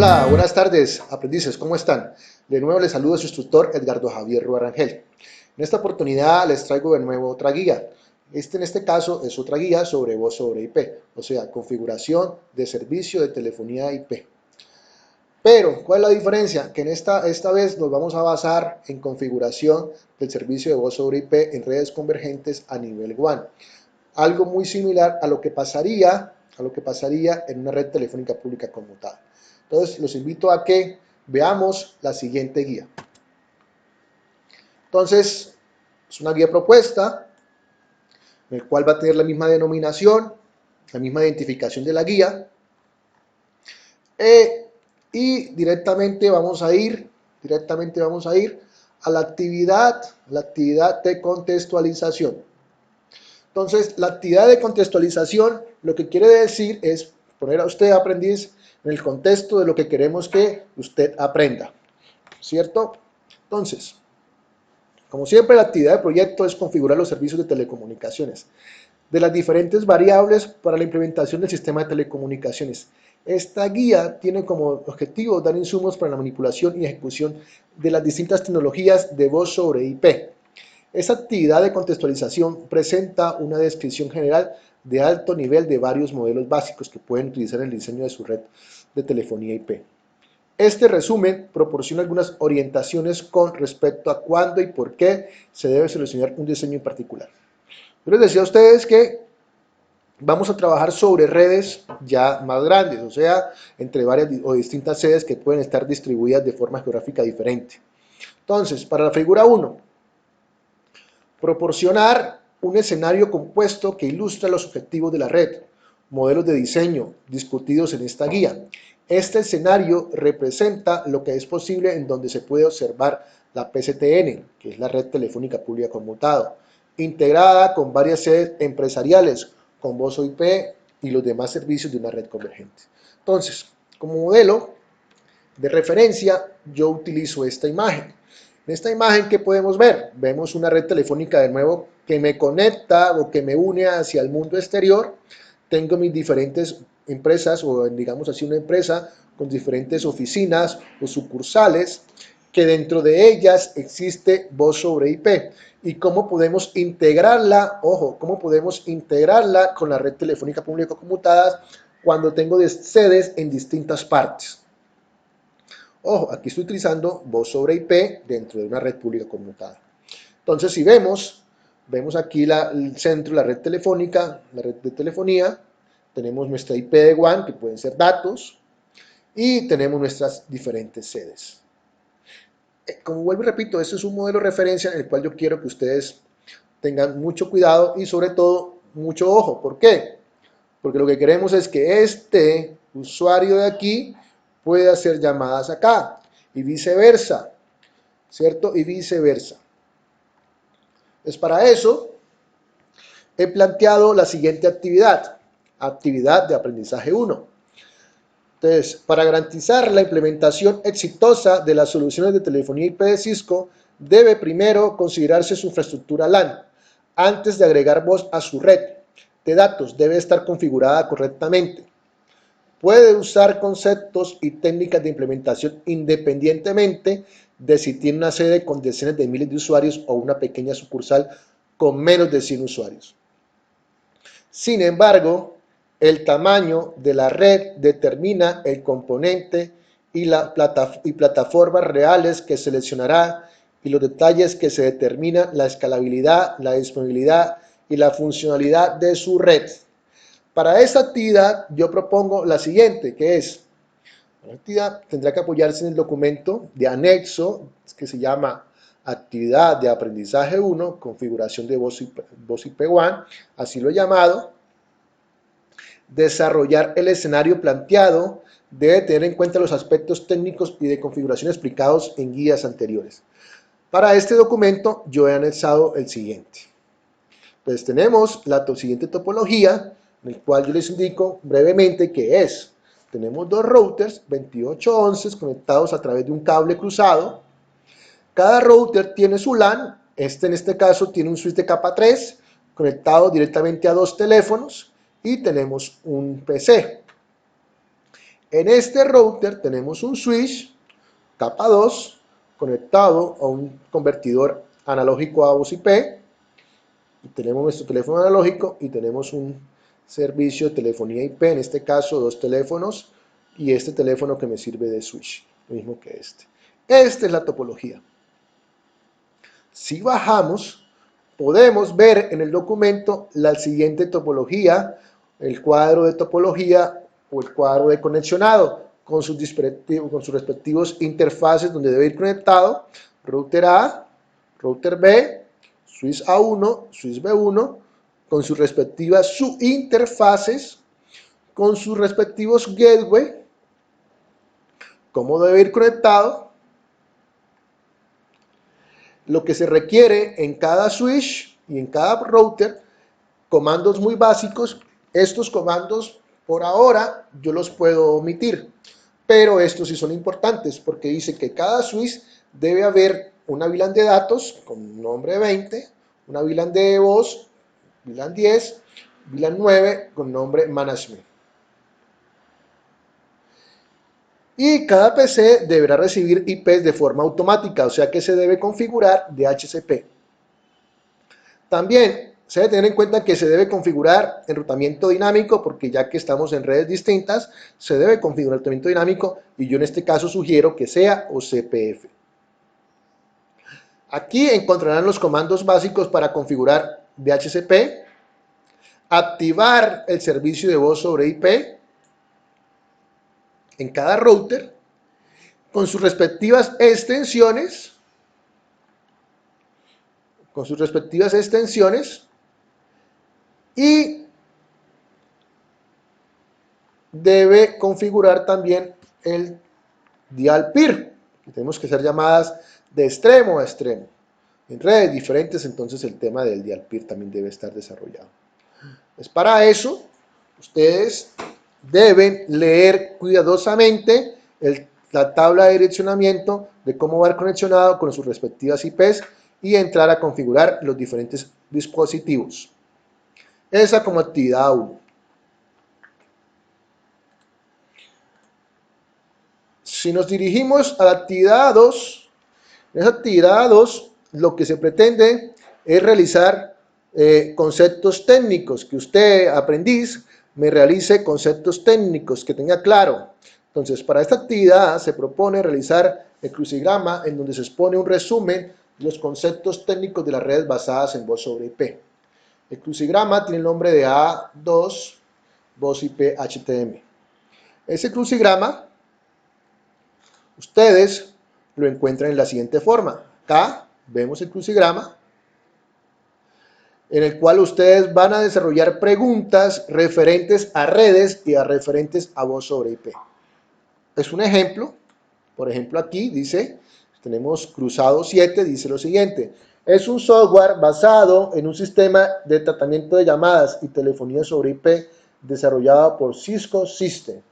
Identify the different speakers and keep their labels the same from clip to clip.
Speaker 1: Hola, buenas tardes, aprendices, ¿cómo están? De nuevo les saludo a su instructor Edgardo Javier Ruarangel. En esta oportunidad les traigo de nuevo otra guía. En este caso es otra guía sobre voz sobre IP, o sea, configuración de servicio de telefonía IP. Pero, ¿cuál es la diferencia? Que esta vez nos vamos a basar en configuración del servicio de voz sobre IP en redes convergentes a nivel WAN. Algo muy similar a lo que pasaría en una red telefónica pública conmutada. Entonces, los invito a que veamos la siguiente guía. Entonces, es una guía propuesta, en el cual va a tener la misma denominación, la misma identificación de la guía, y directamente vamos a ir a la actividad de contextualización. Entonces, la actividad de contextualización lo que quiere decir es poner a usted, aprendiz, en el contexto de lo que queremos que usted aprenda, ¿cierto? Entonces, como siempre, la actividad de proyecto es configurar los servicios de telecomunicaciones de las diferentes variables para la implementación del sistema de telecomunicaciones. Esta guía tiene como objetivo dar insumos para la manipulación y ejecución de las distintas tecnologías de voz sobre IP. Esta actividad de contextualización presenta una descripción general de alto nivel de varios modelos básicos que pueden utilizar en el diseño de su red de telefonía IP. Este resumen proporciona algunas orientaciones con respecto a cuándo y por qué se debe seleccionar un diseño en particular. Yo les decía a ustedes que vamos a trabajar sobre redes ya más grandes, o sea, entre varias o distintas sedes que pueden estar distribuidas de forma geográfica diferente. Entonces, para la figura 1, proporcionar un escenario compuesto que ilustra los objetivos de la red, modelos de diseño discutidos en esta guía. Este escenario representa lo que es posible en donde se puede observar la PCTN, que es la red telefónica pública conmutada, integrada con varias sedes empresariales, con voz o IP y los demás servicios de una red convergente. Entonces, como modelo de referencia, yo utilizo esta imagen. En esta imagen, ¿qué podemos ver? Vemos una red telefónica de nuevo que me conecta o que me une hacia el mundo exterior. Tengo mis diferentes empresas, o digamos así una empresa con diferentes oficinas o sucursales, que dentro de ellas existe voz sobre IP. ¿Y cómo podemos integrarla? Ojo, ¿cómo podemos integrarla con la red telefónica pública conmutada cuando tengo sedes en distintas partes? Ojo, aquí estoy utilizando voz sobre IP dentro de una red pública conmutada. Entonces, si vemos aquí el centro, la red telefónica, la red de telefonía, tenemos nuestra IP de WAN, que pueden ser datos, y tenemos nuestras diferentes sedes. Como vuelvo y repito, este es un modelo de referencia en el cual yo quiero que ustedes tengan mucho cuidado y sobre todo mucho ojo. ¿Por qué? Porque lo que queremos es que este usuario de aquí puede hacer llamadas acá y viceversa, ¿cierto? Y viceversa. Pues para eso he planteado la siguiente actividad de aprendizaje 1. Entonces, para garantizar la implementación exitosa de las soluciones de telefonía IP de Cisco, debe primero considerarse su infraestructura LAN. Antes de agregar voz a su red de datos, debe estar configurada correctamente. Puede usar conceptos y técnicas de implementación independientemente de si tiene una sede con decenas de miles de usuarios o una pequeña sucursal con menos de 100 usuarios. Sin embargo, el tamaño de la red determina el componente y plataformas reales que seleccionará y los detalles que se determinan la escalabilidad, la disponibilidad y la funcionalidad de su red. Para esta actividad yo propongo la siguiente, que es, la actividad tendrá que apoyarse en el documento de anexo que se llama Actividad de Aprendizaje 1, Configuración de voz IP WAN, así lo he llamado. Desarrollar el escenario planteado debe tener en cuenta los aspectos técnicos y de configuración explicados en guías anteriores. Para este documento yo he anexado el siguiente. Entonces tenemos la siguiente topología, en el cual yo les indico brevemente qué es. Tenemos dos routers 2811 conectados a través de un cable cruzado. Cada router tiene su LAN, en este caso tiene un switch de capa 3 conectado directamente a dos teléfonos y tenemos un PC. En este router tenemos un switch capa 2 conectado a un convertidor analógico a voz IP. Y tenemos nuestro teléfono analógico y tenemos un servicio de telefonía IP, en este caso 2 teléfonos y este teléfono que me sirve de switch, lo mismo que este. Esta es la topología. Si bajamos, podemos ver en el documento la siguiente topología, el cuadro de topología o el cuadro de conexionado con sus respectivos interfaces donde debe ir conectado, router A, router B, switch A1, switch B1, con sus respectivas subinterfaces, con sus respectivos gateway, cómo debe ir conectado, lo que se requiere en cada switch y en cada router, comandos muy básicos. Estos comandos por ahora yo los puedo omitir, pero estos sí son importantes porque dice que cada switch debe haber una VLAN de datos con nombre 20, una VLAN de voz, VLAN 10, VLAN 9 con nombre management. Y cada PC deberá recibir IPs de forma automática, o sea que se debe configurar DHCP. También se debe tener en cuenta que se debe configurar enrutamiento dinámico, porque ya que estamos en redes distintas, se debe configurar enrutamiento dinámico, y yo en este caso sugiero que sea OCPF. Aquí encontrarán los comandos básicos para configurar DHCP, activar el servicio de voz sobre IP en cada router, con sus respectivas extensiones, y debe configurar también el dial peer, que tenemos que hacer llamadas de extremo a extremo. En redes diferentes, entonces el tema del dial peer también debe estar desarrollado. Pues para eso, ustedes deben leer cuidadosamente la tabla de direccionamiento de cómo va a ir conexionado con sus respectivas IPs y entrar a configurar los diferentes dispositivos. Esa como actividad 1. Si nos dirigimos a la actividad 2, en esa actividad 2 lo que se pretende es realizar conceptos técnicos, que usted, aprendiz, me realice conceptos técnicos, que tenga claro. Entonces, para esta actividad se propone realizar el crucigrama en donde se expone un resumen de los conceptos técnicos de las redes basadas en voz sobre IP. El crucigrama tiene el nombre de A2 voz IP HTM. Ese crucigrama ustedes lo encuentran en la siguiente forma. Acá vemos el crucigrama en el cual ustedes van a desarrollar preguntas referentes a redes y referentes a voz sobre IP. Es un ejemplo. Por ejemplo, aquí dice, tenemos cruzado 7, dice lo siguiente: es un software basado en un sistema de tratamiento de llamadas y telefonía sobre IP desarrollado por Cisco System.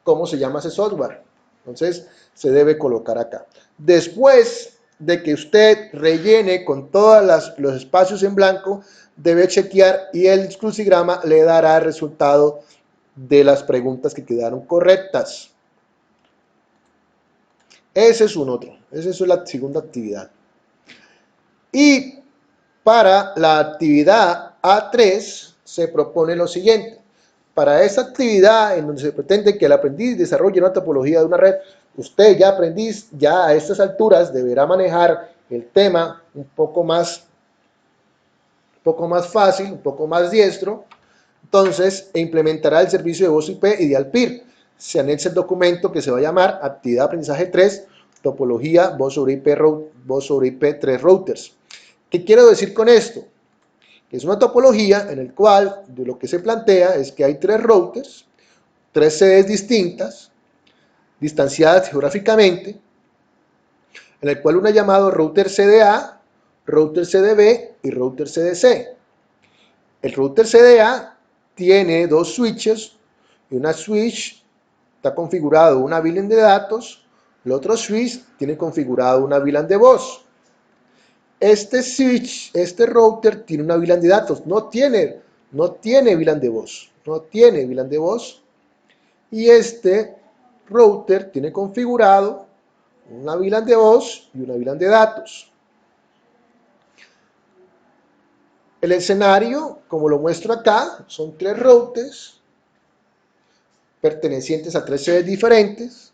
Speaker 1: ¿Cómo se llama ese software? Entonces, se debe colocar acá. Después de que usted rellene con todos los espacios en blanco, debe chequear y el crucigrama le dará el resultado de las preguntas que quedaron correctas. Ese es un otro. Esa es la segunda actividad. Y para la actividad A3 se propone lo siguiente. Para esta actividad en donde se pretende que el aprendiz desarrolle una topología de una red, usted ya aprendiz, ya a estas alturas deberá manejar el tema un poco más fácil, un poco más diestro. Entonces, implementará el servicio de voz IP y dial peer. Se anexa el documento que se va a llamar Actividad de Aprendizaje 3, Topología, voz sobre IP 3 routers. ¿Qué quiero decir con esto? Que es una topología en el cual de lo que se plantea es que hay 3 routers, 3 sedes distintas, distanciadas geográficamente, en el cual uno es llamado router CDA, router CDB y router CDC. El router CDA tiene 2 switches y una switch está configurado una VLAN de datos, el otro switch tiene configurado una VLAN de voz. Este switch, este router tiene una VLAN de datos, no tiene VLAN de voz, y este router tiene configurado una VLAN de voz y una VLAN de datos. El escenario, como lo muestro acá, son 3 routers pertenecientes a 3 sedes diferentes.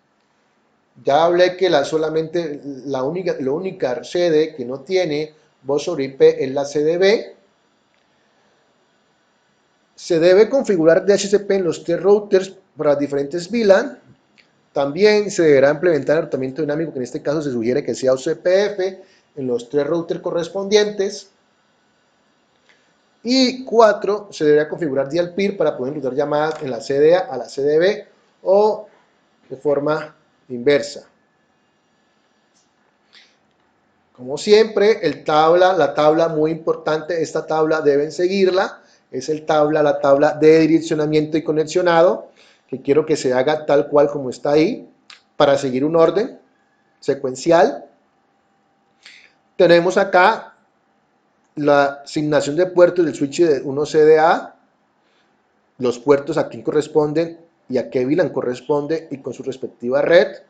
Speaker 1: Ya hablé que solamente la única sede que no tiene voz sobre IP es la sede B. Se debe configurar DHCP en los 3 routers para las diferentes VLAN. También se deberá implementar el enrutamiento dinámico, que en este caso se sugiere que sea OCPF en los 3 routers correspondientes. Y 4, se deberá configurar Dial Peer para poder enrutar llamadas en la sede A a la sede B o de forma inversa. Como siempre, la tabla muy importante, esta tabla deben seguirla, es la tabla de direccionamiento y conexionado, que quiero que se haga tal cual como está ahí, para seguir un orden secuencial. Tenemos acá la asignación de puertos del switch de 1 CDA, los puertos a quién corresponden y a qué VLAN corresponde y con su respectiva red.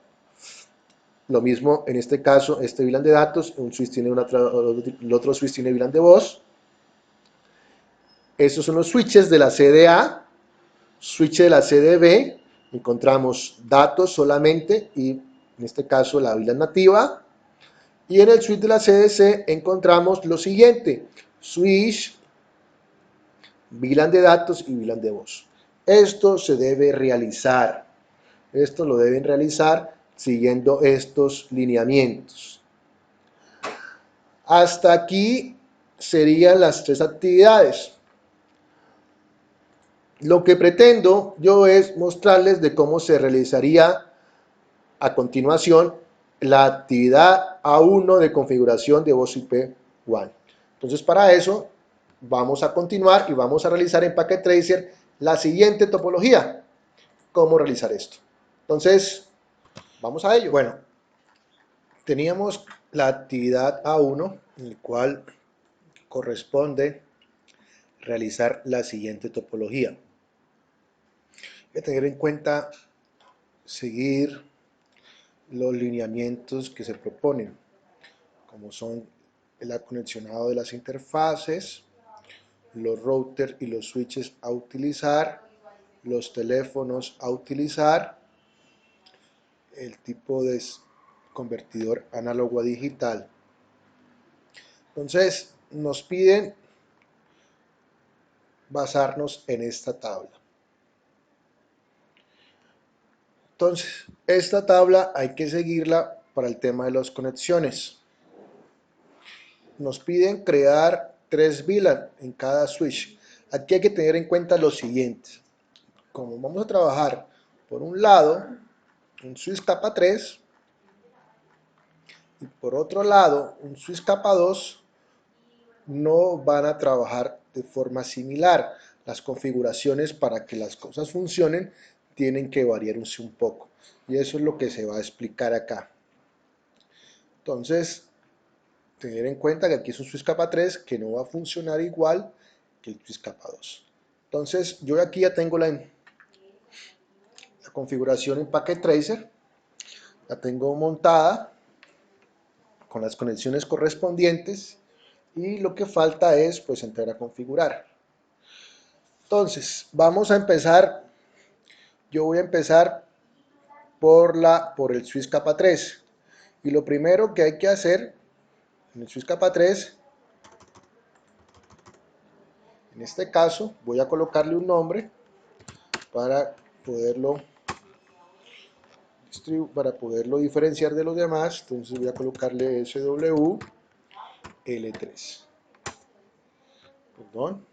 Speaker 1: Lo mismo en este caso, este VLAN de datos, un switch tiene el otro switch tiene VLAN de voz. Estos son los switches de la sede A, switch de la sede B, encontramos datos solamente y en este caso la VLAN nativa. Y en el switch de la sede C encontramos lo siguiente, switch, VLAN de datos y VLAN de voz. Esto se debe realizar, esto lo deben realizar siguiendo estos lineamientos. Hasta aquí serían las 3 actividades. Lo que pretendo yo es mostrarles de cómo se realizaría a continuación la actividad A1 de configuración de voz IP WAN. Entonces, para eso vamos a continuar y vamos a realizar en Packet Tracer la siguiente topología. ¿Cómo realizar esto? Entonces, vamos a ello. Bueno, teníamos la actividad A1, en el cual corresponde realizar la siguiente topología. Hay que tener en cuenta seguir los lineamientos que se proponen, como son el aconexionado de las interfaces, los routers y los switches a utilizar, los teléfonos a utilizar, el tipo de convertidor análogo a digital. Entonces, nos piden basarnos en esta tabla. Entonces, esta tabla hay que seguirla para el tema de las conexiones. Nos piden crear 3 VLAN en cada switch. Aquí hay que tener en cuenta lo siguiente. Como vamos a trabajar por un lado un switch capa 3 y por otro lado un switch capa 2, no van a trabajar de forma similar. Las configuraciones para que las cosas funcionen tienen que variarse un poco. Y eso es lo que se va a explicar acá. Entonces, tener en cuenta que aquí es un switch capa 3 que no va a funcionar igual que el switch capa 2. Entonces, yo aquí ya tengo la configuración en Packet Tracer. La tengo montada con las conexiones correspondientes y lo que falta es pues entrar a configurar. Entonces, vamos a empezar. Yo voy a empezar por el switch capa 3 y lo primero que hay que hacer en el switch capa 3, en este caso voy a colocarle un nombre para poderlo diferenciar de los demás. Entonces voy a colocarle SWL3, perdón,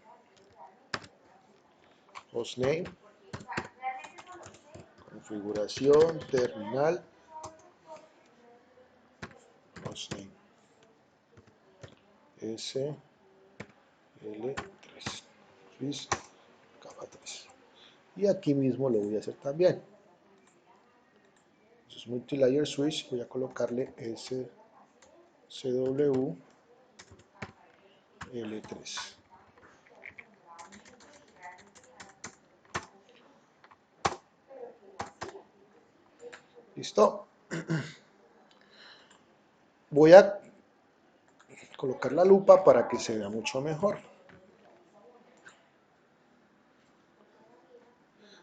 Speaker 1: hostname, configuración, terminal, hostname, SL3, switch capa 3. Y aquí mismo lo voy a hacer también. Entonces, multilayer switch, voy a colocarle SWL3. ¿Listo? Voy a colocar la lupa para que se vea mucho mejor.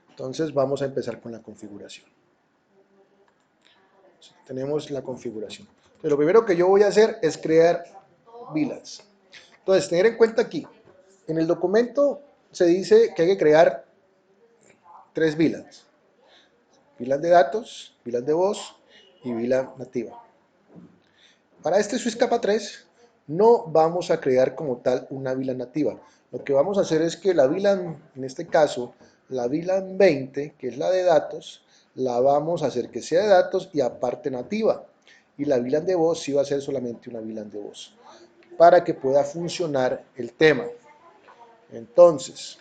Speaker 1: Entonces vamos a empezar con la configuración. Tenemos la configuración. Entonces, lo primero que yo voy a hacer es crear VLANs. Entonces, tener en cuenta aquí, en el documento se dice que hay que crear 3 VLANs. VLAN de datos, VLAN de voz y VLAN nativa. Para este Swiss Capa 3 no vamos a crear como tal una VLAN nativa. Lo que vamos a hacer es que la VLAN, en este caso, la VLAN 20, que es la de datos, la vamos a hacer que sea de datos y aparte nativa. Y la VLAN de voz sí va a ser solamente una VLAN de voz, para que pueda funcionar el tema. Entonces,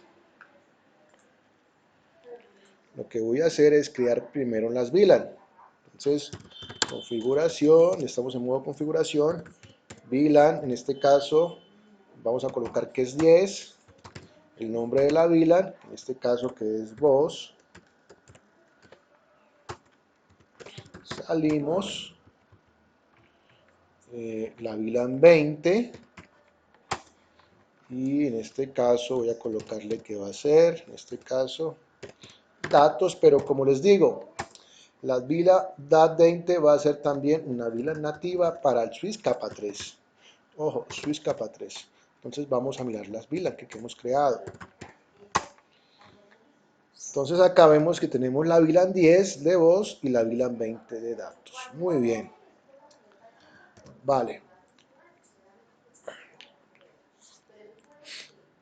Speaker 1: lo que voy a hacer es crear primero las VLAN. Entonces, configuración, estamos en modo configuración, VLAN, en este caso, vamos a colocar que es 10, el nombre de la VLAN, en este caso que es voz, salimos, la VLAN 20, y en este caso voy a colocarle que va a ser, en este caso, datos, pero como les digo, la VLAN DAT20 va a ser también una VLAN nativa para el Swiss Capa 3. Ojo, Swiss Capa 3. Entonces vamos a mirar las VLAN que hemos creado. Entonces acá vemos que tenemos la VLAN 10 de voz y la VLAN 20 de datos. Muy bien. Vale.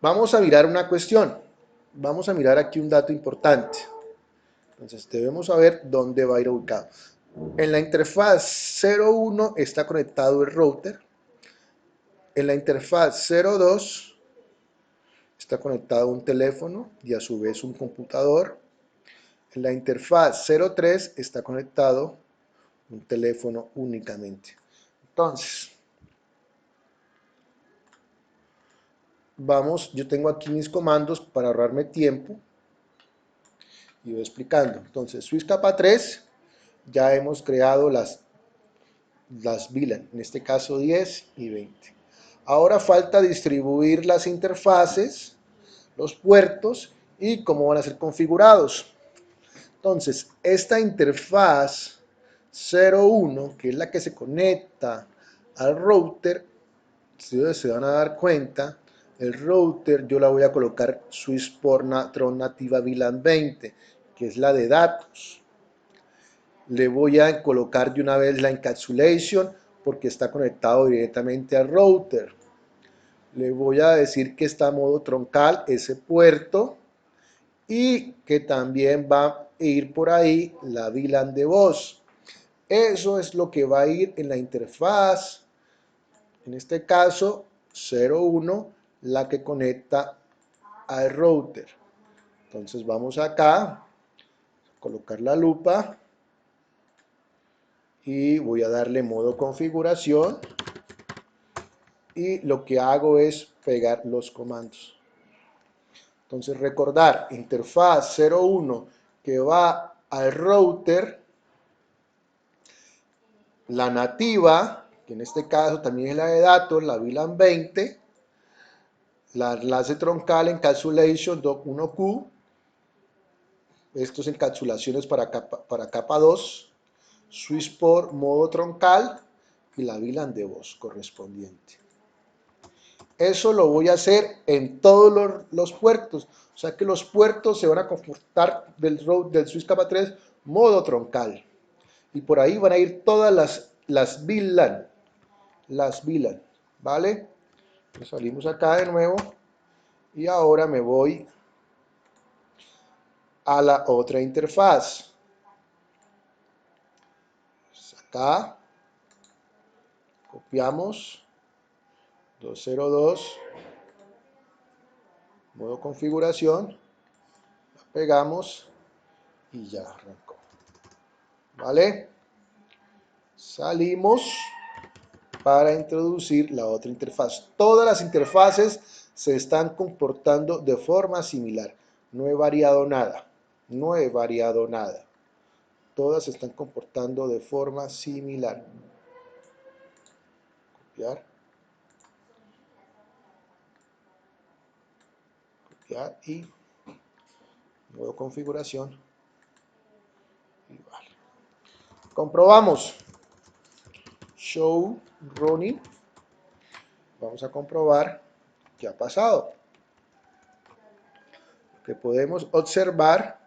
Speaker 1: Vamos a mirar una cuestión. Vamos a mirar aquí un dato importante. Entonces debemos saber dónde va a ir ubicado. En la interfaz 01 está conectado el router. En la interfaz 02 está conectado un teléfono y a su vez un computador. En la interfaz 03 está conectado un teléfono únicamente. Entonces, yo tengo aquí mis comandos para ahorrarme tiempo y voy explicando. Entonces, Swiss Capa 3, ya hemos creado las VLAN, en este caso 10 y 20. Ahora falta distribuir las interfaces, los puertos y cómo van a ser configurados. Entonces, esta interfaz 01, que es la que se conecta al router, si ustedes se van a dar cuenta, el router yo la voy a colocar Swiss Tron Nativa VLAN 20, que es la de datos. Le voy a colocar de una vez la encapsulation porque está conectado directamente al router. Le voy a decir que está a modo troncal ese puerto y que también va a ir por ahí la VLAN de voz. Eso es lo que va a ir en la interfaz, en este caso 01, la que conecta al router. Entonces vamos acá, a colocar la lupa y voy a darle modo configuración y lo que hago es pegar los comandos. Entonces recordar, interfaz 01 que va al router, la nativa, que en este caso también es la de datos, la VLAN 20, la enlace troncal encapsulation doc 1Q, estos encapsulaciones para capa 2, Swissport modo troncal y la VLAN de voz correspondiente. Eso lo voy a hacer en todos los puertos, o sea que los puertos se van a comportar del Swiss Capa 3 modo troncal. Y por ahí van a ir todas las VLAN, ¿vale? Entonces salimos acá de nuevo y ahora me voy a la otra interfaz. Acá copiamos 202, modo configuración, la pegamos y ya arrancó. ¿Vale? Salimos para introducir la otra interfaz. Todas las interfaces se están comportando de forma similar. No he variado nada. No he variado nada. todas se están comportando de forma similar. Copiar, copiar y nueva configuración. Igual. Comprobamos. Show running. Vamos a comprobar qué ha pasado. Lo que podemos observar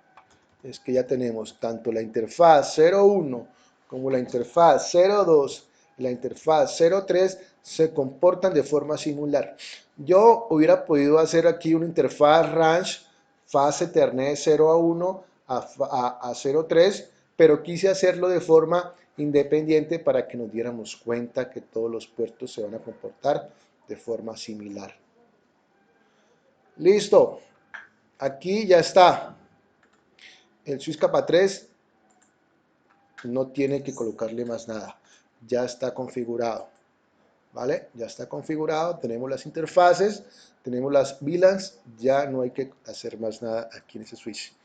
Speaker 1: es que ya tenemos tanto la interfaz 01 como la interfaz 02 y la interfaz 03 se comportan de forma similar. Yo hubiera podido hacer aquí una interfaz range fase Ethernet 0 a 1 a 03, pero quise hacerlo de forma independiente para que nos diéramos cuenta que todos los puertos se van a comportar de forma similar. Listo, aquí ya está. El switch capa 3 no tiene que colocarle más nada, ya está configurado, ¿vale? Ya está configurado, tenemos las interfaces, tenemos las VLANs, ya no hay que hacer más nada aquí en ese switch.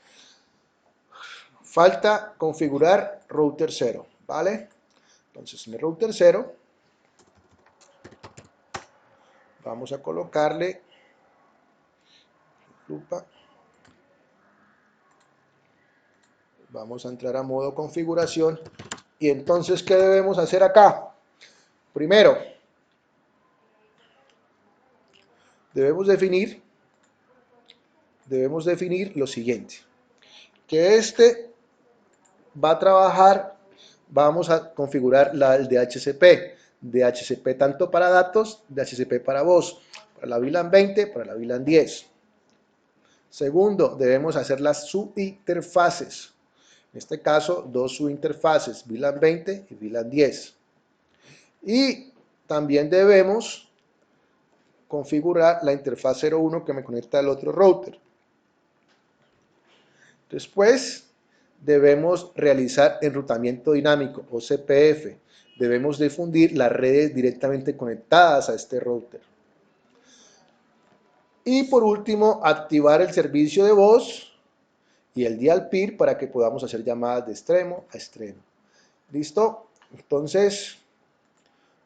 Speaker 1: Falta configurar router 0, ¿vale? Entonces en el router 0 vamos a colocarle lupa. Vamos a entrar a modo configuración y entonces ¿qué debemos hacer acá? Primero, debemos definir lo siguiente, que este va a trabajar, vamos a configurar el DHCP tanto para datos, DHCP para voz, para la VLAN 20, para la VLAN 10. Segundo, debemos hacer las subinterfaces. En este caso, dos subinterfaces, VLAN 20 y VLAN 10. Y también debemos configurar la interfaz 01 que me conecta al otro router. Después, debemos realizar enrutamiento dinámico o CPF. Debemos difundir las redes directamente conectadas a este router. Y por último, activar el servicio de voz y el dial peer para que podamos hacer llamadas de extremo a extremo. ¿Listo? Entonces,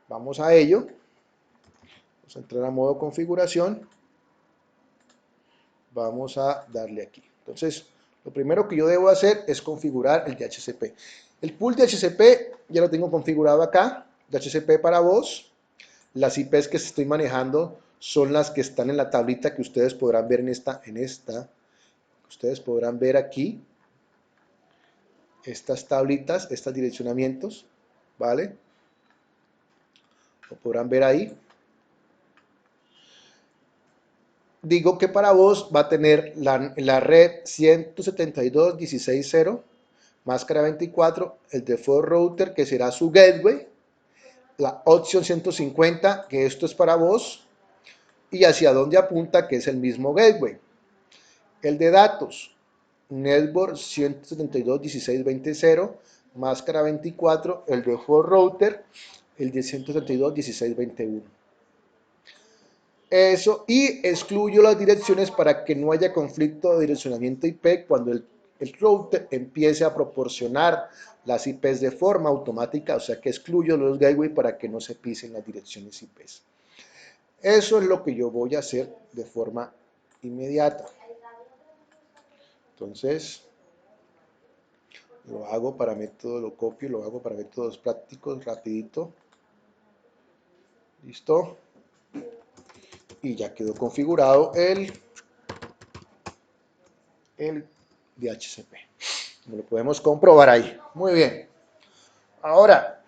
Speaker 1: vamos a ello. Vamos a entrar a modo configuración. Vamos a darle aquí. Entonces, lo primero que yo debo hacer es configurar el DHCP. El pool DHCP ya lo tengo configurado acá. DHCP para voz. Las IPs que estoy manejando son las que están en la tablita que ustedes podrán ver en esta. Ustedes podrán ver aquí estas tablitas, estos direccionamientos, ¿vale? Lo podrán ver ahí. Digo que para voz va a tener la red 172.16.0, máscara 24, el default router que será su gateway, la opción 150 que esto es para voz y hacia dónde apunta que es el mismo gateway. El de datos, network 172.16.20.0, máscara 24, el default router, el de 172.16.21. Eso, y excluyo las direcciones para que no haya conflicto de direccionamiento IP cuando el router empiece a proporcionar las IPs de forma automática, o sea que excluyo los gateway para que no se pisen las direcciones IPs. Eso es lo que yo voy a hacer de forma inmediata. Entonces, lo hago para métodos, lo copio, lo hago para métodos prácticos, rapidito. ¿Listo? Y ya quedó configurado el DHCP. Lo podemos comprobar ahí. Muy bien. Ahora,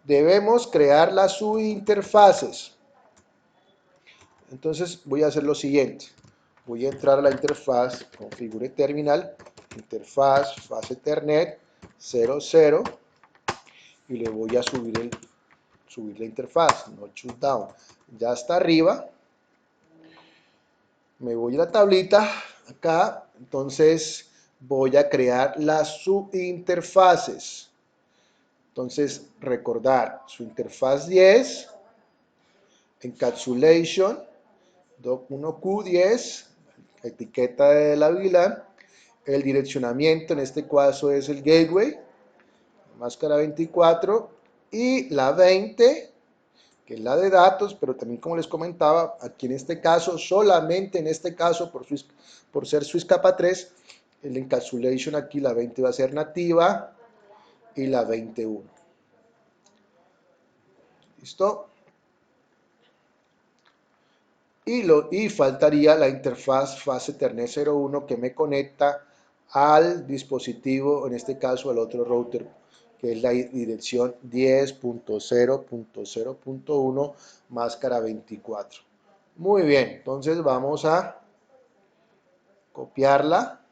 Speaker 1: debemos crear las subinterfaces. Entonces, voy a hacer lo siguiente. Voy a entrar a la interfaz, configure terminal, interfaz, fase Ethernet 00, y le voy a subir la interfaz, no choose down. Ya está arriba. Me voy a la tablita, acá, entonces voy a crear las subinterfaces. Entonces, recordar su interfaz 10, encapsulation, doc1q10, etiqueta de la VLAN, el direccionamiento, en este caso es el gateway, máscara 24, y la 20, que es la de datos, pero también como les comentaba, aquí en este caso, solamente en este caso, por ser Swiss capa 3, el encapsulation aquí, la 20 va a ser nativa, y la 21. ¿Listo? Y faltaría la interfaz fase Ethernet 01 que me conecta al dispositivo, en este caso al otro router, que es la dirección 10.0.0.1 máscara 24. Muy bien, entonces vamos a copiarla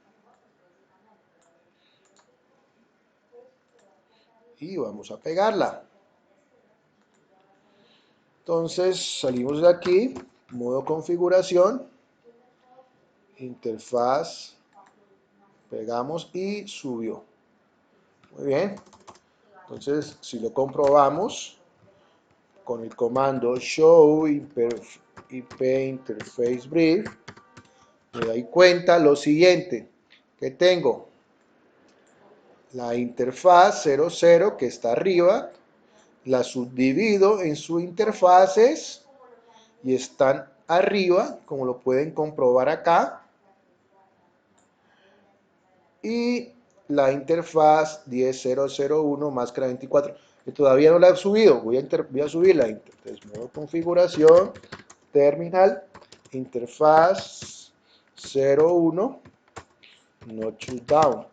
Speaker 1: y vamos a pegarla. Entonces salimos de aquí, modo configuración, interfaz, pegamos y subió. Muy bien, entonces si lo comprobamos con el comando show IP interface brief, me doy cuenta lo siguiente, que tengo la interfaz 00 que está arriba, la subdivido en sus interfaces y están arriba, como lo pueden comprobar acá, y la interfaz 10.0.0.1 máscara 24, que todavía no la he subido, voy a subirla. Entonces, modo configuración, terminal, interfaz 01, notch down,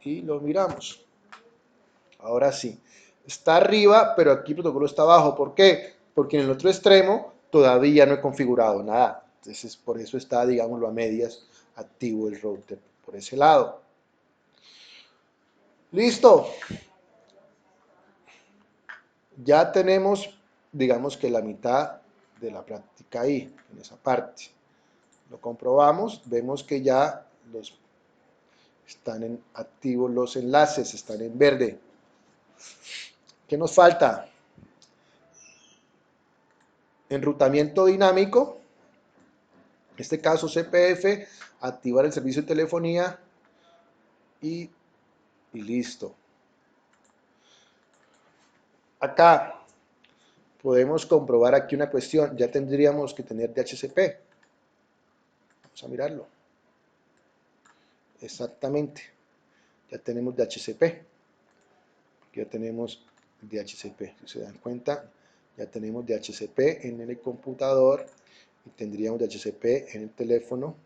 Speaker 1: y lo miramos. Ahora sí, está arriba, pero aquí el protocolo está abajo. ¿Por qué? Porque en el otro extremo todavía no he configurado nada. Entonces, por eso está, digámoslo, a medias activo el router por ese lado. Listo. Ya tenemos, digamos que la mitad de la práctica ahí, en esa parte. Lo comprobamos, vemos que ya están activos los enlaces, están en verde. ¿Qué nos falta? Enrutamiento dinámico, en este caso CPF, activar el servicio de telefonía y listo. Acá podemos comprobar aquí una cuestión, ya tendríamos que tener DHCP. Vamos a mirarlo. Exactamente, ya tenemos DHCP. Ya tenemos DHCP, si se dan cuenta, ya tenemos DHCP en el computador y tendríamos DHCP en el teléfono.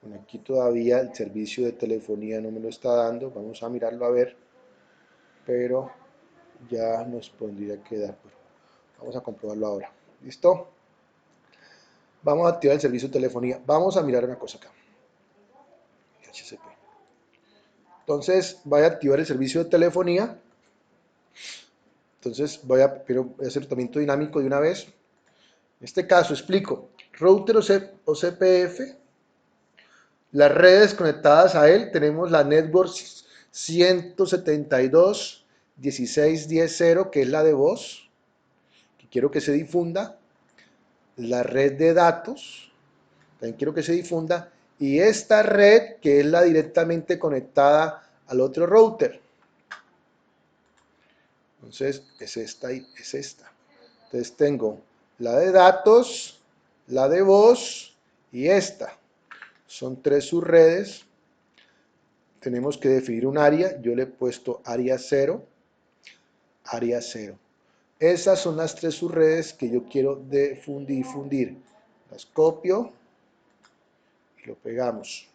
Speaker 1: Bueno, aquí todavía el servicio de telefonía no me lo está dando, vamos a mirarlo a ver, pero ya nos pondría que dar. Vamos a comprobarlo ahora. ¿Listo? Vamos a activar el servicio de telefonía. Vamos a mirar una cosa acá. DHCP. Entonces voy a activar el servicio de telefonía. Entonces voy a hacer tratamiento dinámico de una vez. En este caso explico, router o CPF, las redes conectadas a él, tenemos la network 172.16.10.0, que es la de voz, que quiero que se difunda, la red de datos, también quiero que se difunda, y esta red que es la directamente conectada al otro router. Entonces es esta y es esta. Entonces tengo la de datos, la de voz y esta. Son 3 subredes. Tenemos que definir un área. Yo le he puesto área 0, área 0. Esas son las 3 subredes que yo quiero difundir. Las copio y lo pegamos.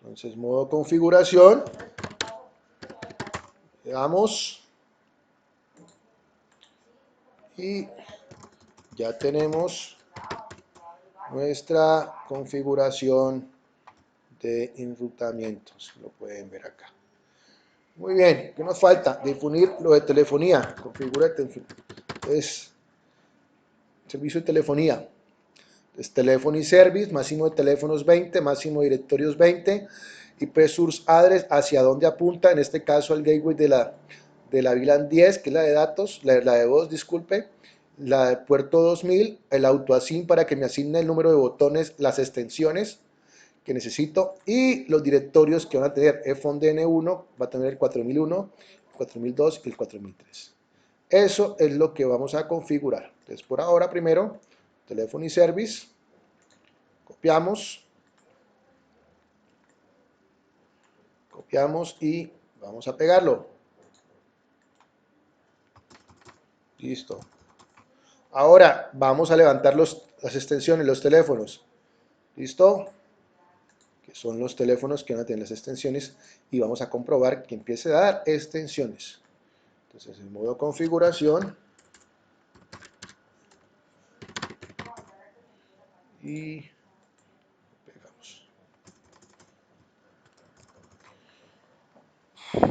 Speaker 1: Entonces, modo configuración. Le damos. Y ya tenemos nuestra configuración de enrutamiento. Lo pueden ver acá. Muy bien, ¿qué nos falta? Definir lo de telefonía. Configura es servicio de telefonía. Es telephony service, máximo de teléfonos 20, máximo de directorios 20. IP source address, hacia dónde apunta, en este caso el gateway de la VLAN 10, que es la de datos, la de voz, disculpe, la de puerto 2000, el autoassign para que me asigne el número de botones, las extensiones que necesito y los directorios que van a tener. fondn1 va a tener el 4001, 4002 y el 4003. Eso es lo que vamos a configurar. Entonces, por ahora, primero, telephony service, copiamos y vamos a pegarlo. Listo. Ahora vamos a levantar las extensiones, los teléfonos. ¿Listo? Que son los teléfonos que van a tener las extensiones y vamos a comprobar que empiece a dar extensiones. Entonces, en modo configuración y pegamos.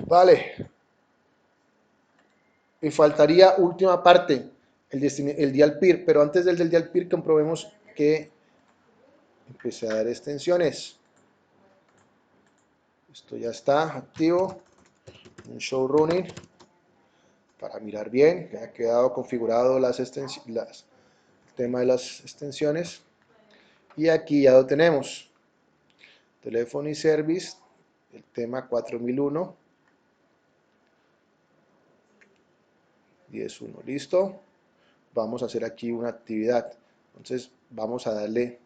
Speaker 1: Vale. Y faltaría última parte, el dial peer, pero antes del dial peer comprobemos que empiece a dar extensiones. Esto ya está activo en show running para mirar bien que ha quedado configurado el tema de las extensiones. Y aquí ya lo tenemos, telephony service, el tema 4001, 10.1, listo. Vamos a hacer aquí una actividad, entonces vamos a darle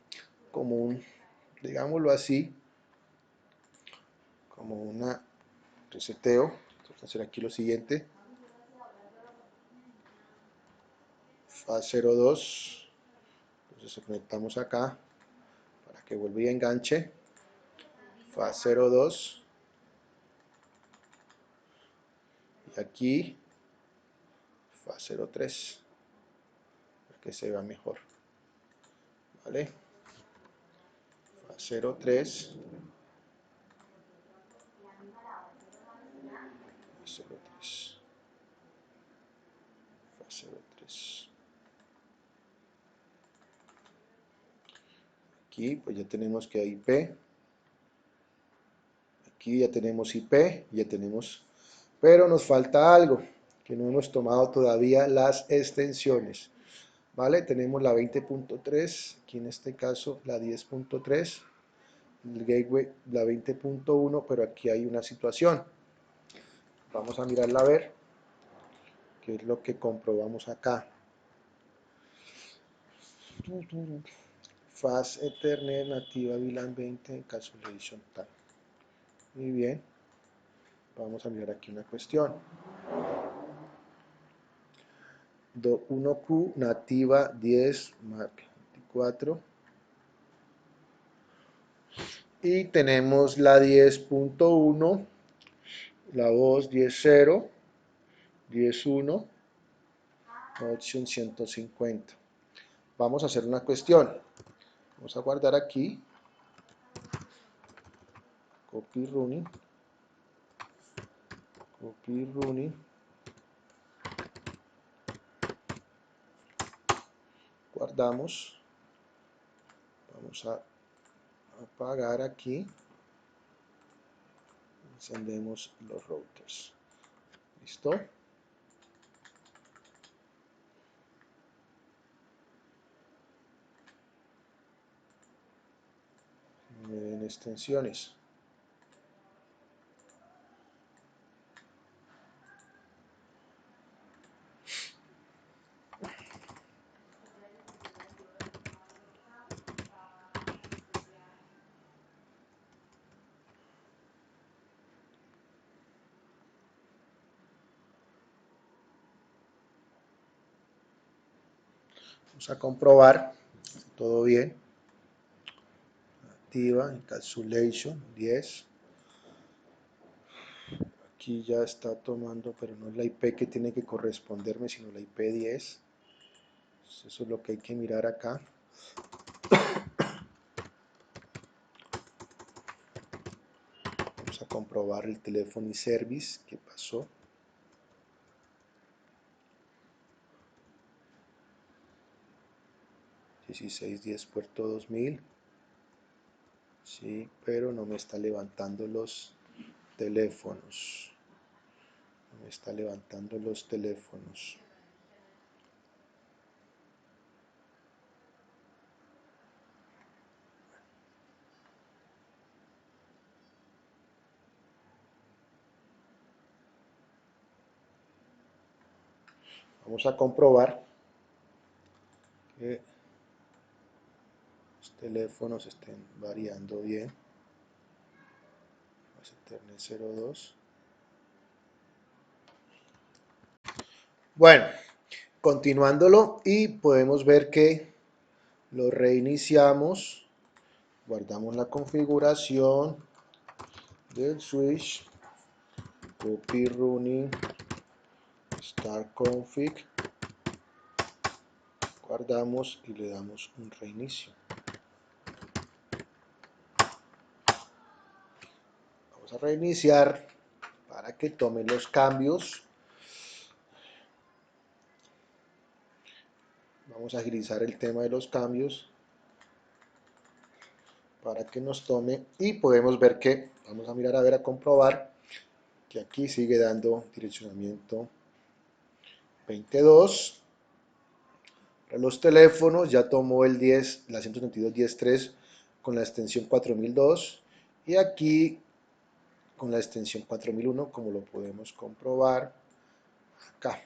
Speaker 1: como un, digámoslo así, como una reseteo. Vamos a hacer aquí lo siguiente, FAS02, entonces conectamos acá para que vuelva y enganche, FAS02, y aquí FAS03, para que se vea mejor, ¿vale? FAS03, 03, FAS03. Aquí pues ya tenemos que IP, aquí ya tenemos IP, ya tenemos, pero nos falta algo, que no hemos tomado todavía las extensiones, ¿vale? Tenemos la 20.3, aquí en este caso la 10.3, el gateway la 20.1, pero aquí hay una situación. Vamos a mirarla a ver, qué es lo que comprobamos acá. Fast Ethernet nativa VLAN 20 encapsulation time. Muy bien. Vamos a mirar aquí una cuestión. 1Q nativa 10 MAC 24. Y tenemos la 10.1, la voz 10.0, 10.1, option 150. Vamos a hacer una cuestión. Vamos a guardar aquí. Copy running. Copy running. Guardamos. Vamos a apagar aquí. Encendemos los routers. ¿Listo? En extensiones. Vamos a comprobar. Todo bien. Activa, encapsulation 10. Aquí ya está tomando, pero no es la IP que tiene que corresponderme, sino la IP 10. Eso es lo que hay que mirar acá. Vamos a comprobar el telephony service que pasó. $1610 puerto 2000. Sí, pero no me está levantando los teléfonos. No me está levantando los teléfonos. Vamos a comprobar que los teléfonos estén variando bien. Ethernet 02. Bueno, continuándolo y podemos ver que lo reiniciamos, guardamos la configuración del switch, copy running, start config, guardamos y le damos un reinicio. Vamos a reiniciar para que tome los cambios. Vamos a agilizar el tema de los cambios para que nos tome y podemos ver que, vamos a mirar a ver, a comprobar que aquí sigue dando direccionamiento 22. Para los teléfonos ya tomó el 10, la 132.10.3 con la extensión 4002 y aquí con la extensión 4001, como lo podemos comprobar acá.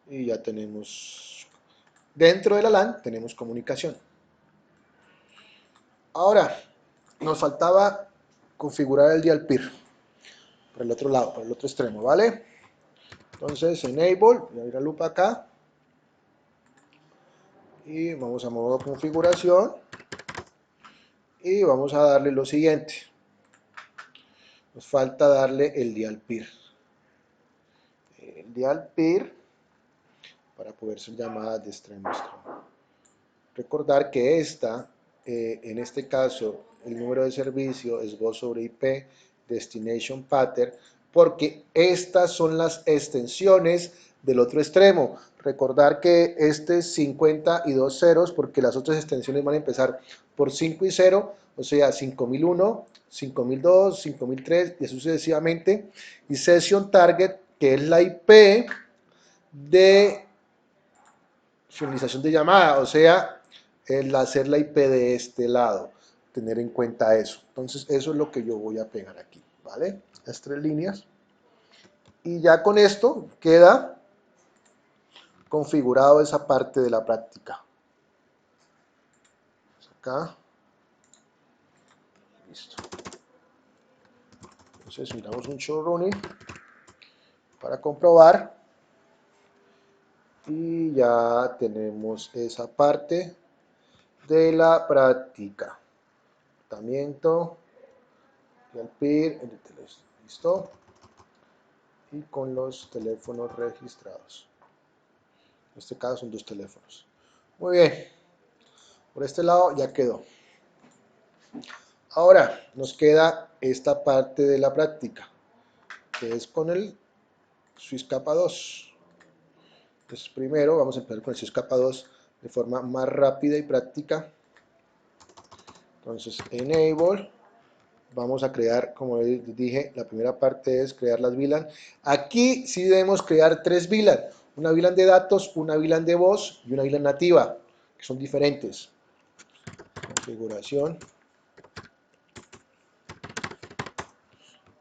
Speaker 1: Y ya tenemos, dentro de la LAN tenemos comunicación. Ahora, nos faltaba configurar el dial PIR por el otro lado, por el otro extremo, ¿vale? Entonces, enable, voy a abrir la lupa acá y vamos a modo configuración y vamos a darle lo siguiente. Nos falta darle el dial PIR. El dial PIR para poder ser llamadas de extremo a extremo. Recordar que en este caso, el número de servicio es voz sobre IP, destination pattern, porque estas son las extensiones del otro extremo. Recordar que este es 50 y 2 ceros, porque las otras extensiones van a empezar por 5 y 0, o sea, 5001, 5002, 5003 y así sucesivamente. Y session target, que es la IP de finalización de llamada, o sea, el hacer la IP de este lado, tener en cuenta eso. Entonces, eso es lo que yo voy a pegar aquí, ¿vale? Las 3 líneas. Y ya con esto queda configurado esa parte de la práctica. Acá. Listo. Entonces, miramos un show running para comprobar. Y ya tenemos esa parte de la práctica. Tratamiento. Y al PIR. Listo. Y con los teléfonos registrados. En este caso son 2 teléfonos. Muy bien. Por este lado ya quedó. Ahora nos queda esta parte de la práctica, que es con el Swiss Capa 2. Entonces primero vamos a empezar con el Swiss Capa 2 de forma más rápida y práctica. Entonces enable. Vamos a crear, como les dije, la primera parte es crear las VLAN. Aquí sí debemos crear 3 VLAN. Una VLAN de datos, una VLAN de voz y una VLAN nativa, que son diferentes. Configuración.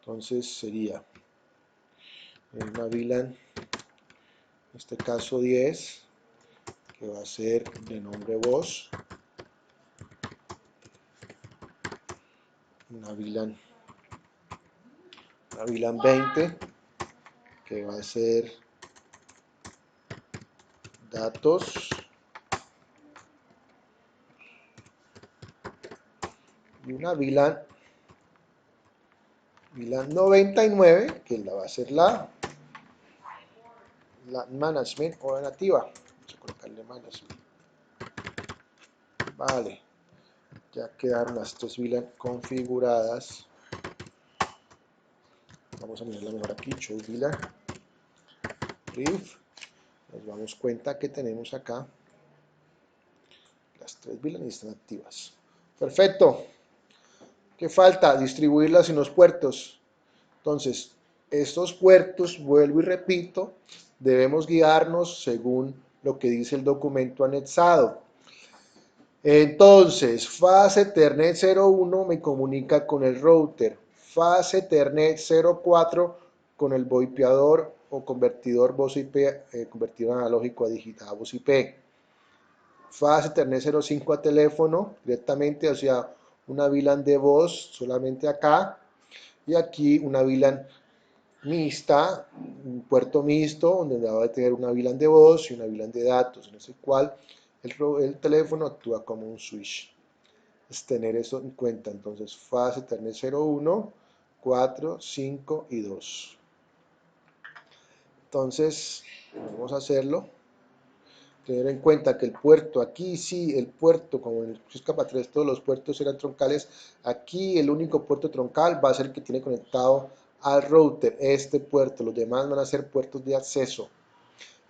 Speaker 1: Entonces sería una VLAN, en este caso 10, que va a ser de nombre voz. Una VLAN 20, que va a ser datos. Y una VLAN 99, que va a ser la management o la nativa. Vamos a colocarle management. Vale, ya quedaron las 3 VLAN configuradas. vamos a mirarla mejor aquí, show VLAN, brief, nos damos cuenta que tenemos acá las 3 VLAN y están activas. Perfecto. ¿Qué falta? Distribuirlas en los puertos. Entonces, estos puertos, vuelvo y repito, debemos guiarnos según lo que dice el documento anexado. Entonces, fase Ethernet 01 me comunica con el router, fase Ethernet 04 con el VoIPeador o convertidor voz IP, convertidor analógico a digital, voz IP. Fase Ethernet 05 a teléfono, directamente hacia una VLAN de voz, solamente acá, y aquí una VLAN mixta, un puerto mixto, donde va a tener una VLAN de voz y una VLAN de datos, en el cual el teléfono actúa como un switch. Es tener eso en cuenta. Entonces, fase Ethernet 01, 4, 5 y 2. Entonces, vamos a hacerlo. Tener en cuenta que el puerto, aquí sí, el puerto, como en el Ciscapa 3, todos los puertos eran troncales. Aquí el único puerto troncal va a ser el que tiene conectado al router, este puerto. Los demás van a ser puertos de acceso.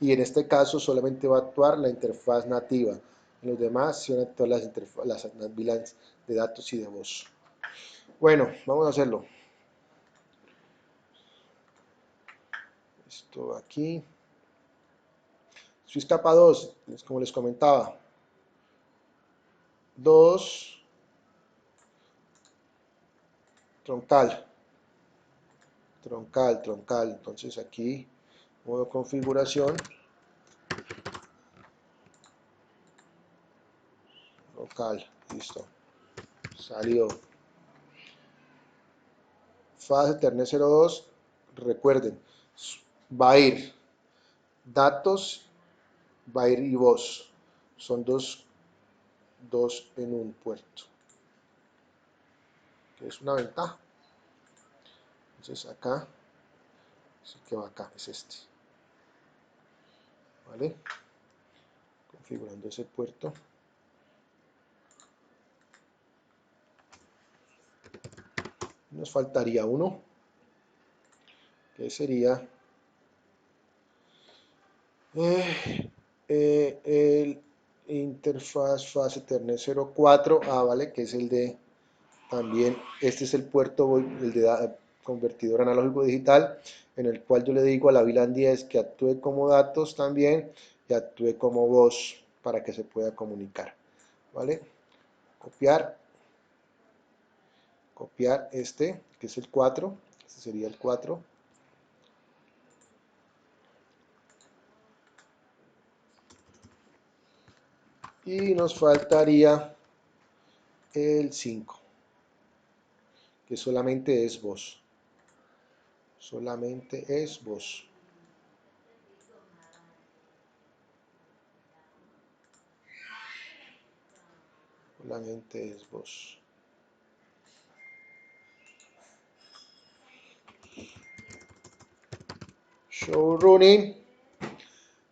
Speaker 1: Y en este caso solamente va a actuar la interfaz nativa. En los demás sí van a actuar las VLANs de datos y de voz. Bueno, vamos a hacerlo. Esto aquí. Swiss capa 2, como les comentaba. 2 troncal. Troncal. Entonces aquí, modo configuración. Troncal, listo. Salió. Fase Ethernet 02, recuerden, va a ir datos, va a ir y voz. Son dos en un puerto, que es una ventaja. Entonces acá, así que va acá, es este. ¿Vale? Configurando ese puerto. Nos faltaría uno, que sería el interfaz fase Ethernet 04, vale, que es el de también, este es el puerto, el de convertidor analógico digital, en el cual yo le digo a la VLAN 10 que actúe como datos también y actúe como voz para que se pueda comunicar, ¿vale? Copiar este, que es el 4, este sería el 4. Y nos faltaría el 5, que solamente es voz. Solamente es voz. Solamente es voz. Show running.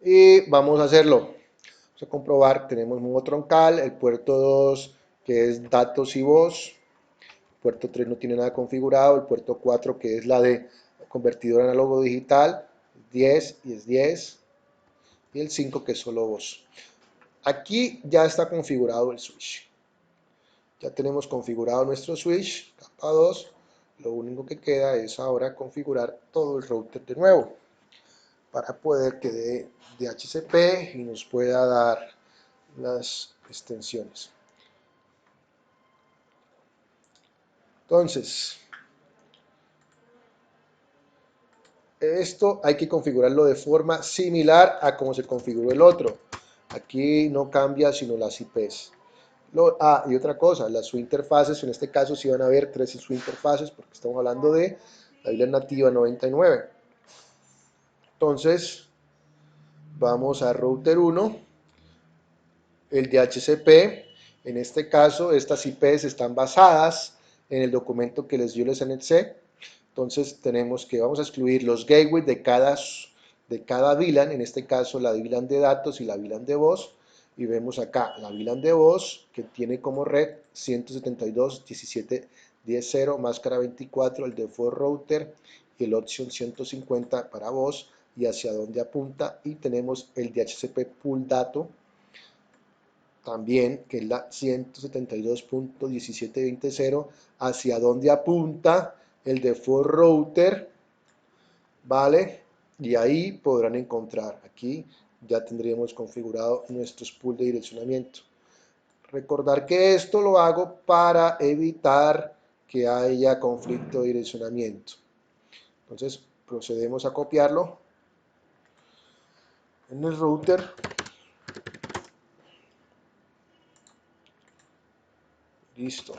Speaker 1: Y vamos a hacerlo. Vamos a comprobar, tenemos modo troncal, el puerto 2 que es datos y voz, el puerto 3 no tiene nada configurado, el puerto 4 que es la de convertidor análogo digital, 10 y es 10, y el 5 que es solo voz. Aquí ya está configurado el switch. Ya tenemos configurado nuestro switch, capa 2, lo único que queda es ahora configurar todo el router de nuevo, para poder que dé DHCP y nos pueda dar las extensiones. Entonces, esto hay que configurarlo de forma similar a como se configuró el otro. Aquí no cambia sino las IPs. Y otra cosa, las su interfaces, en este caso sí van a haber 3 su interfaces porque estamos hablando de la VLAN nativa 99. Entonces, vamos a router 1, el DHCP. En este caso, estas IPs están basadas en el documento que yo les anexé. Entonces tenemos que, vamos a excluir los gateways de cada VLAN, en este caso la VLAN de datos y la VLAN de voz, y vemos acá la VLAN de voz que tiene como red 172.17.10.0, máscara 24, el default router, y el option 150 para voz y hacia dónde apunta, y tenemos el DHCP Pool Dato también, que es la 172.1720, hacia dónde apunta el default router, ¿vale? Y ahí podrán encontrar, aquí ya tendríamos configurado nuestros pools de direccionamiento. Recordar que esto lo hago para evitar que haya conflicto de direccionamiento. Entonces procedemos a copiarlo en el router. Listo,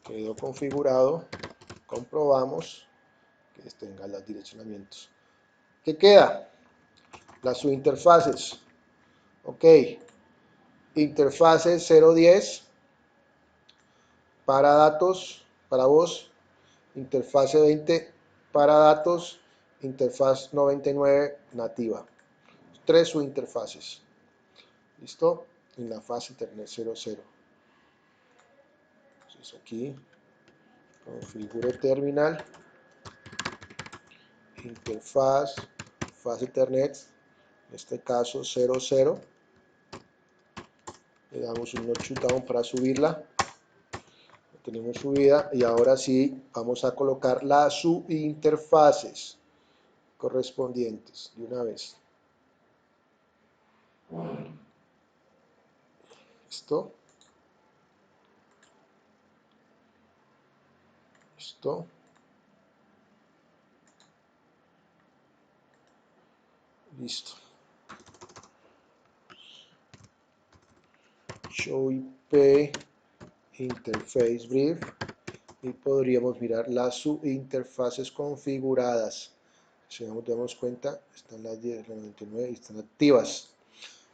Speaker 1: quedó configurado. Comprobamos que tenga los direccionamientos. ¿Qué queda? Las subinterfaces. Ok, interfase 010 para datos, para voz, interfase 20 para datos, interfaz 99 nativa. 3 subinterfaces. ¿Listo? En la fase Ethernet 00. Entonces aquí configuro terminal, interfaz, fase Ethernet, en este caso 00. Le damos un shutdown para subirla. Tenemos subida y ahora sí vamos a colocar las subinterfaces correspondientes de una vez. ¿Listo? ¿Listo? Listo. Show IP Interface Brief y podríamos mirar las subinterfaces configuradas. Si nos damos cuenta, están las 10, las 99 y están activas.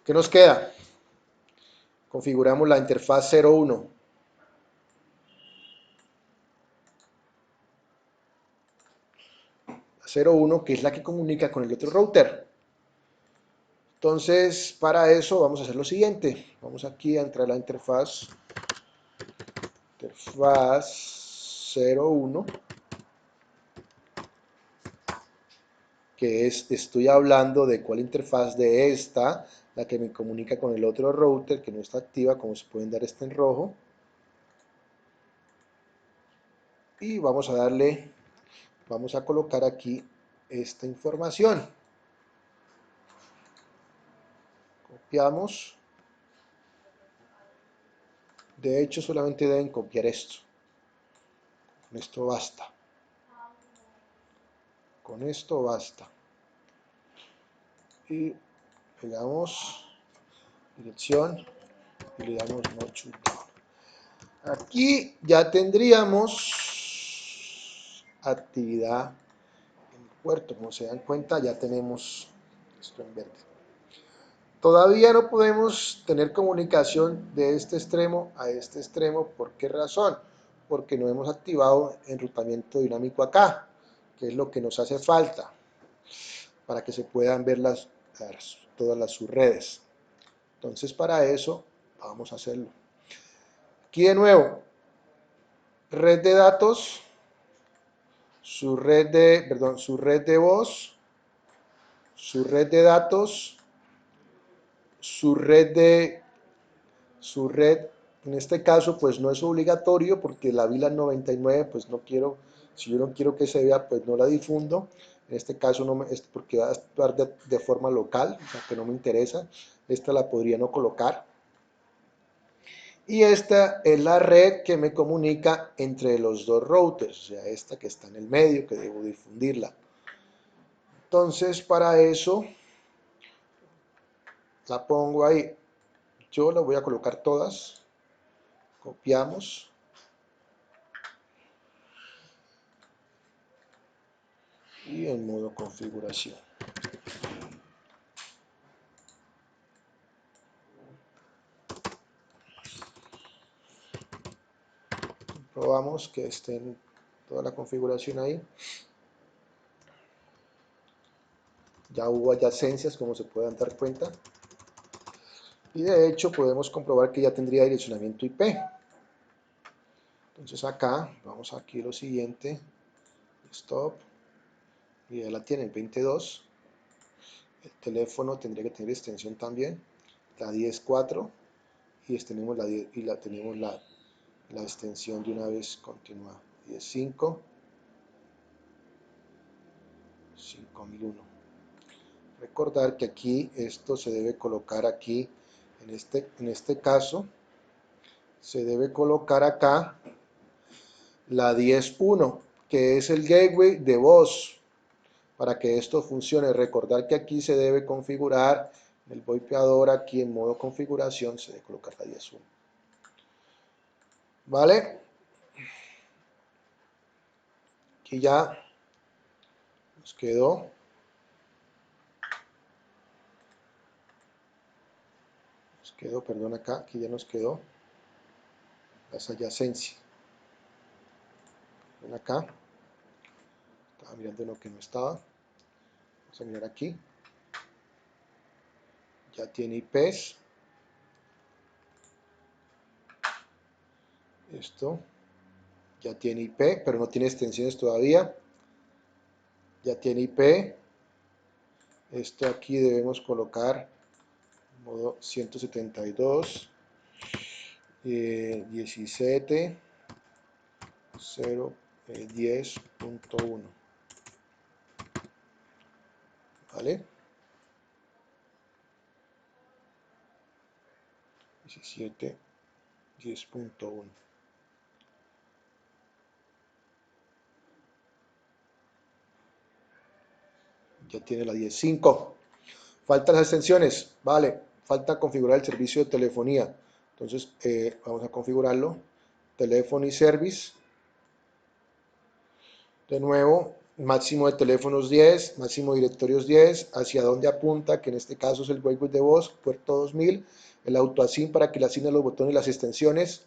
Speaker 1: ¿Qué nos queda? Configuramos la interfaz 01. La 01, que es la que comunica con el otro router. Entonces, para eso vamos a hacer lo siguiente. Vamos aquí a entrar a la interfaz 01, que estoy hablando de cuál interfaz de esta, la que me comunica con el otro router que no está activa, como se pueden dar, está en rojo. Y vamos a colocar aquí esta información. Copiamos. De hecho, solamente deben copiar esto. Con esto basta. Con esto basta. Y pegamos dirección y le damos no shutdown. Aquí ya tendríamos actividad en el puerto. Como se dan cuenta, ya tenemos esto en verde. Todavía no podemos tener comunicación de este extremo a este extremo. ¿Por qué razón? Porque no hemos activado enrutamiento dinámico acá, que es lo que nos hace falta para que se puedan ver todas las subredes. Entonces, para eso vamos a hacerlo. Aquí de nuevo, red de datos, su red de voz, su red de datos, su red, en este caso pues no es obligatorio porque la VLAN 99 pues no quiero, si yo no quiero que se vea pues no la difundo. En este caso no es porque va a actuar de forma local, o sea que no me interesa. Esta la podría no colocar. Y esta es la red que me comunica entre los dos routers, o sea, esta que está en el medio, que debo difundirla. Entonces, para eso, la pongo ahí. Yo las voy a colocar todas. Copiamos. Y en modo configuración. Probamos que esté toda la configuración ahí. Ya hubo adyacencias, como se pueden dar cuenta. Y de hecho podemos comprobar que ya tendría direccionamiento IP. Entonces acá, vamos aquí lo siguiente. Stop. y ya la tiene el 22. El teléfono tendría que tener extensión también, la 10.4, y tenemos la 10, y tenemos la extensión de una vez continua, 10.5, 5001. Recordar que aquí esto se debe colocar aquí, en este caso, se debe colocar acá la 10.1, que es el gateway de voz. Para que esto funcione, recordar que aquí se debe configurar el VoIPeador, aquí en modo configuración se debe colocar la 10.1. ¿Vale? Aquí ya nos quedó. Perdón, aquí ya nos quedó las adyacencias. Ven acá, estaba mirando lo que no estaba. Vamos a mirar aquí. Ya tiene IPs. Esto ya tiene IP, pero no tiene extensiones todavía. Ya tiene IP. Esto aquí debemos colocar modo 172, 17, 0, 10.1. ¿Vale? 17, 10.1. Ya tiene la 10.5. Faltan las extensiones, vale, falta configurar el servicio de telefonía. Entonces vamos a configurarlo. Telephony Service. De nuevo, máximo de teléfonos 10, máximo de directorios 10, hacia dónde apunta, que en este caso es el gateway de voz, puerto 2000, el autoassign para que le asignen los botones y las extensiones,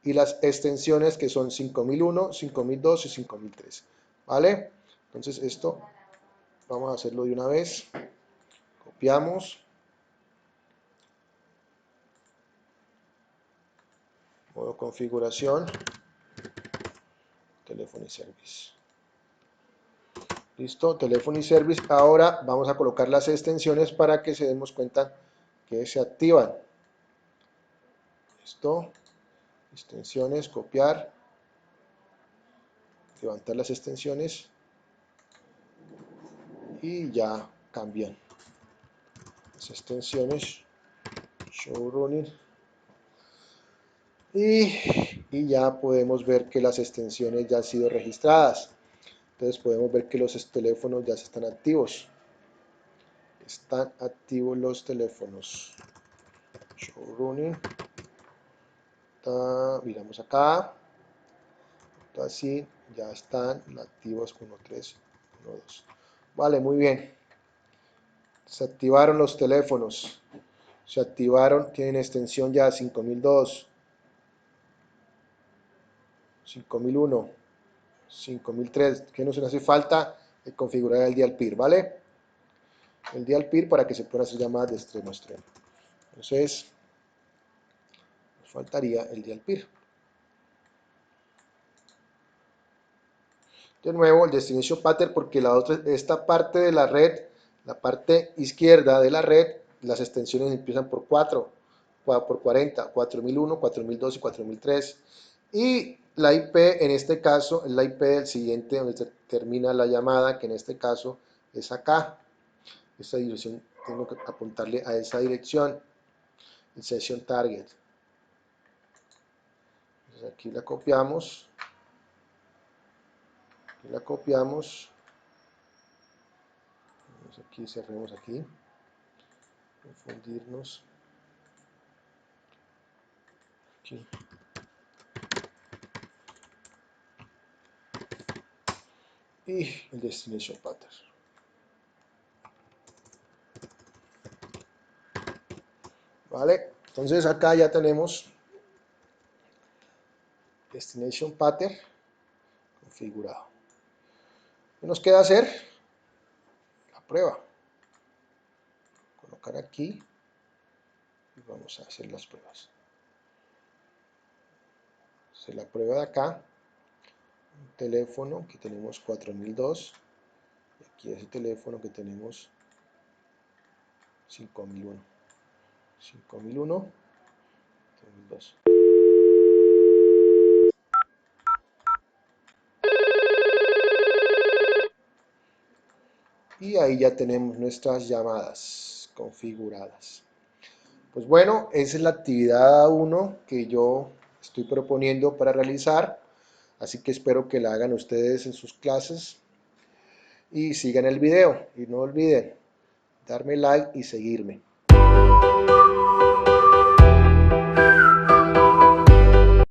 Speaker 1: y las extensiones que son 5001, 5002 y 5003. ¿Vale? Entonces esto vamos a hacerlo de una vez. Copiamos. Modo configuración. Telephony Service. Listo, Telephony Service. Ahora vamos a colocar las extensiones para que se demos cuenta que se activan. Listo. Extensiones, copiar. Levantar las extensiones. Y ya cambian. Las extensiones. Show running. Y ya podemos ver que las extensiones ya han sido registradas. Entonces podemos ver que los teléfonos ya están activos. Están activos los teléfonos. Show running. Miramos acá. Así ya están activos 1, 3, 1, 2. Vale, muy bien. Se activaron los teléfonos. Se activaron, tienen extensión ya 5002, 5001, 5003. Que nos hace falta configurar el dial PIR, ¿vale? El dial PIR para que se puedan hacer llamadas de extremo a extremo. Entonces, nos faltaría el dial PIR. De nuevo, el destination pattern, porque esta parte de la red, la parte izquierda de la red, las extensiones empiezan por 4, por 40, 4001, 4002 y 4003. Y la IP, en este caso, es la IP del siguiente, donde termina la llamada, que en este caso es acá. Esta dirección, tengo que apuntarle a esa dirección, el session target. Entonces aquí la copiamos. La copiamos. Aquí cerremos aquí. Confundirnos. Aquí. Y el destination pattern. Vale, entonces acá ya tenemos destination pattern configurado. ¿Qué nos queda hacer? La prueba. Colocar aquí y vamos a hacer las pruebas. Hacer la prueba de acá. Un teléfono que tenemos 4002, Aquí ese teléfono que tenemos, 5001, 5001, 2002. Y ahí ya tenemos nuestras llamadas configuradas. Pues bueno, esa es la actividad 1 que yo estoy proponiendo para realizar, así que espero que la hagan ustedes en sus clases y sigan el video y no olviden darme like y seguirme.